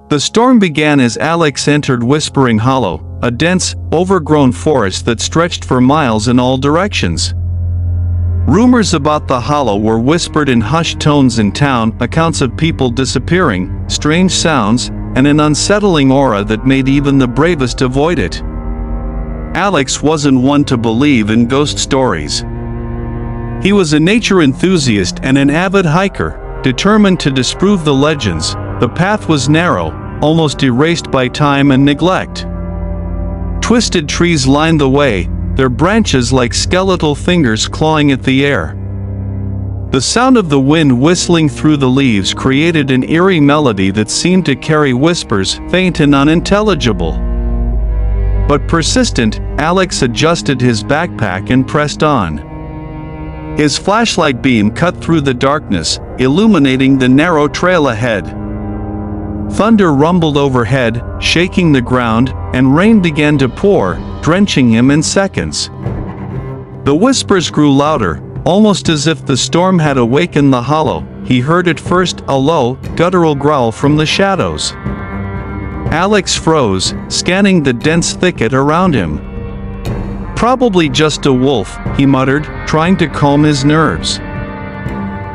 The storm began as Alex entered Whispering Hollow, a dense, overgrown forest that stretched for miles in all directions. Rumors about the hollow were whispered in hushed tones in town, accounts of people disappearing, strange sounds, and an unsettling aura that made even the bravest avoid it. Alex wasn't one to believe in ghost stories. He was a nature enthusiast and an avid hiker, determined to disprove the legends. The path was narrow, almost erased by time and neglect. Twisted trees lined the way, their branches like skeletal fingers clawing at the air. The sound of the wind whistling through the leaves created an eerie melody that seemed to carry whispers, faint and unintelligible. But persistent, Alex adjusted his backpack and pressed on. His flashlight beam cut through the darkness, illuminating the narrow trail ahead. Thunder rumbled overhead, shaking the ground, and rain began to pour, drenching him in seconds. The whispers grew louder, almost as if the storm had awakened the hollow. He heard at first a low, guttural growl from the shadows. Alex froze, scanning the dense thicket around him. "Probably just a wolf," he muttered, trying to calm his nerves.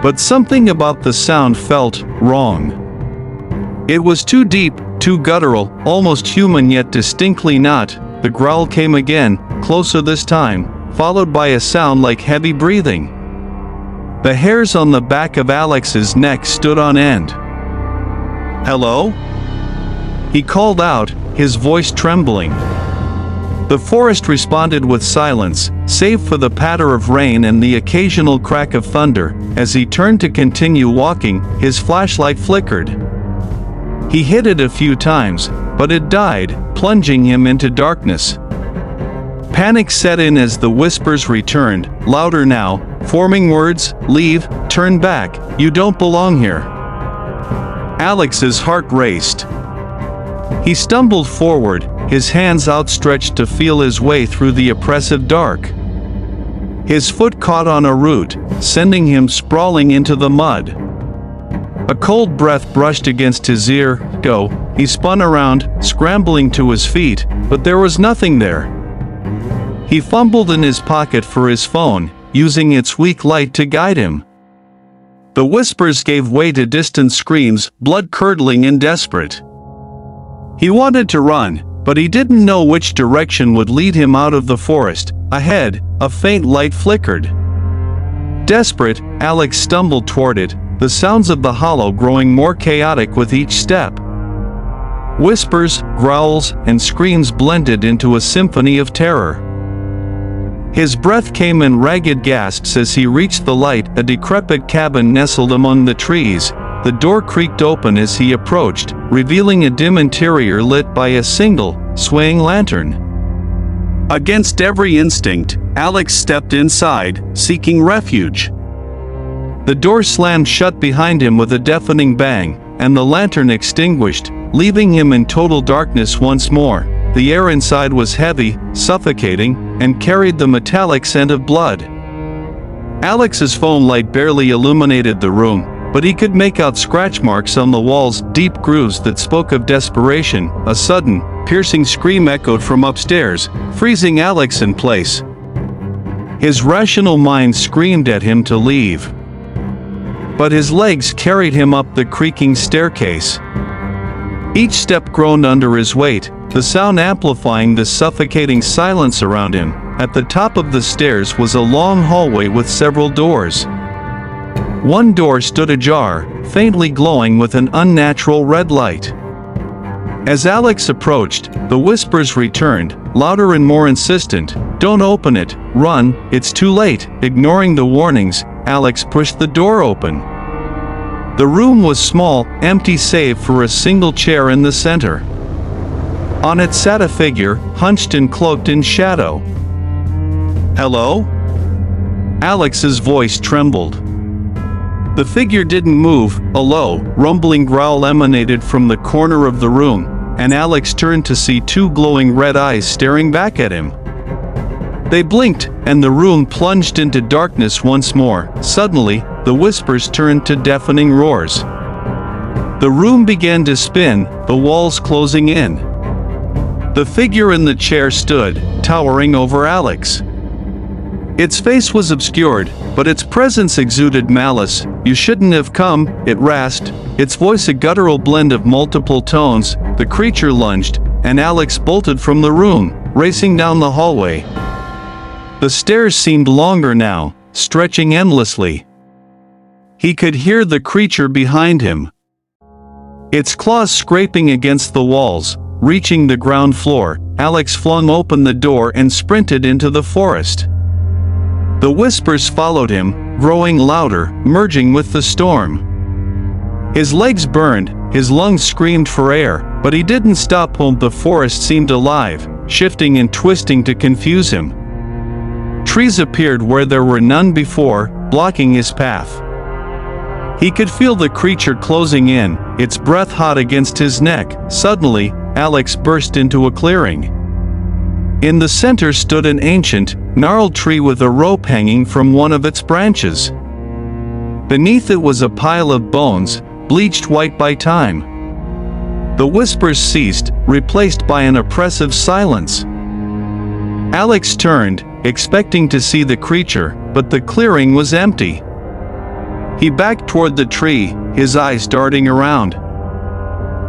But something about the sound felt wrong. It was too deep, too guttural, almost human yet distinctly not. The growl came again, closer this time, followed by a sound like heavy breathing. The hairs on the back of Alex's neck stood on end. "Hello?" he called out, his voice trembling. The forest responded with silence, save for the patter of rain and the occasional crack of thunder. As he turned to continue walking, his flashlight flickered. He hit it a few times, but it died, plunging him into darkness. Panic set in as the whispers returned, louder now, forming words: "Leave, turn back, you don't belong here." Alex's heart raced. He stumbled forward, his hands outstretched to feel his way through the oppressive dark. His foot caught on a root, sending him sprawling into the mud. A cold breath brushed against his ear. He spun around, scrambling to his feet, but there was nothing there. He fumbled in his pocket for his phone, using its weak light to guide him. The whispers gave way to distant screams, blood-curdling and desperate. He wanted to run, but he didn't know which direction would lead him out of the forest. Ahead, a faint light flickered. Desperate, Alex stumbled toward it, the sounds of the hollow growing more chaotic with each step. Whispers, growls, and screams blended into a symphony of terror. His breath came in ragged gasps as he reached the light, a decrepit cabin nestled among the trees. The door creaked open as he approached, revealing a dim interior lit by a single, swaying lantern. Against every instinct, Alex stepped inside, seeking refuge. The door slammed shut behind him with a deafening bang, and the lantern extinguished, leaving him in total darkness once more. The air inside was heavy, suffocating, and carried the metallic scent of blood. Alex's phone light barely illuminated the room, but he could make out scratch marks on the walls, deep grooves that spoke of desperation. A sudden, piercing scream echoed from upstairs, freezing Alex in place. His rational mind screamed at him to leave. But his legs carried him up the creaking staircase. Each step groaned under his weight, the sound amplifying the suffocating silence around him. At the top of the stairs was a long hallway with several doors. One door stood ajar, faintly glowing with an unnatural red light. As Alex approached, the whispers returned, louder and more insistent. "Don't open it, run, it's too late." Ignoring the warnings, Alex pushed the door open. The room was small, empty save for a single chair in the center. On it sat a figure, hunched and cloaked in shadow. "Hello?" Alex's voice trembled. The figure didn't move. A low, rumbling growl emanated from the corner of the room, and Alex turned to see two glowing red eyes staring back at him. They blinked, and the room plunged into darkness once more. Suddenly, the whispers turned to deafening roars. The room began to spin, the walls closing in. The figure in the chair stood, towering over Alex. Its face was obscured, but its presence exuded malice. "You shouldn't have come," it rasped, its voice a guttural blend of multiple tones. The creature lunged, and Alex bolted from the room, racing down the hallway. The stairs seemed longer now, stretching endlessly. He could hear the creature behind him, its claws scraping against the walls. Reaching the ground floor, Alex flung open the door and sprinted into the forest. The whispers followed him, growing louder, merging with the storm. His legs burned, his lungs screamed for air, but he didn't stop. The forest seemed alive, shifting and twisting to confuse him. Trees appeared where there were none before, blocking his path. He could feel the creature closing in, its breath hot against his neck. Suddenly, Alex burst into a clearing. In the center stood an ancient, gnarled tree with a rope hanging from one of its branches. Beneath it was a pile of bones, bleached white by time. The whispers ceased, replaced by an oppressive silence. Alex turned, expecting to see the creature, but the clearing was empty. He backed toward the tree, his eyes darting around.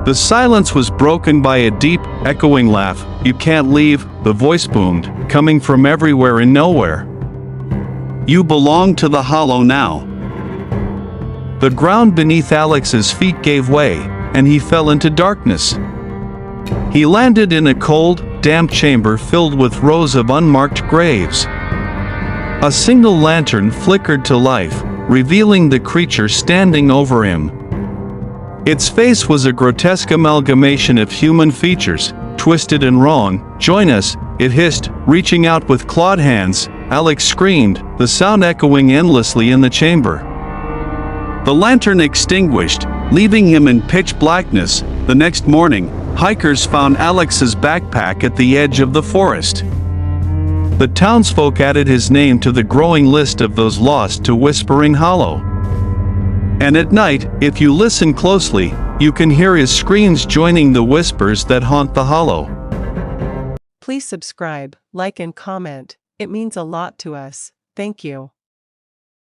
The silence was broken by a deep, echoing laugh. "You can't leave," the voice boomed, coming from everywhere and nowhere. "You belong to the hollow now." The ground beneath Alex's feet gave way, and he fell into darkness. He landed in a cold, damp chamber filled with rows of unmarked graves. A single lantern flickered to life, revealing the creature standing over him. Its face was a grotesque amalgamation of human features, twisted and wrong. "Join us," it hissed, reaching out with clawed hands. Alex screamed, the sound echoing endlessly in the chamber. The lantern extinguished, leaving him in pitch blackness. The next morning, hikers found Alex's backpack at the edge of the forest. The townsfolk added his name to the growing list of those lost to Whispering Hollow. And at night, if you listen closely, you can hear his screams joining the whispers that haunt the hollow. Please subscribe, like and comment. It means a lot to us. Thank you.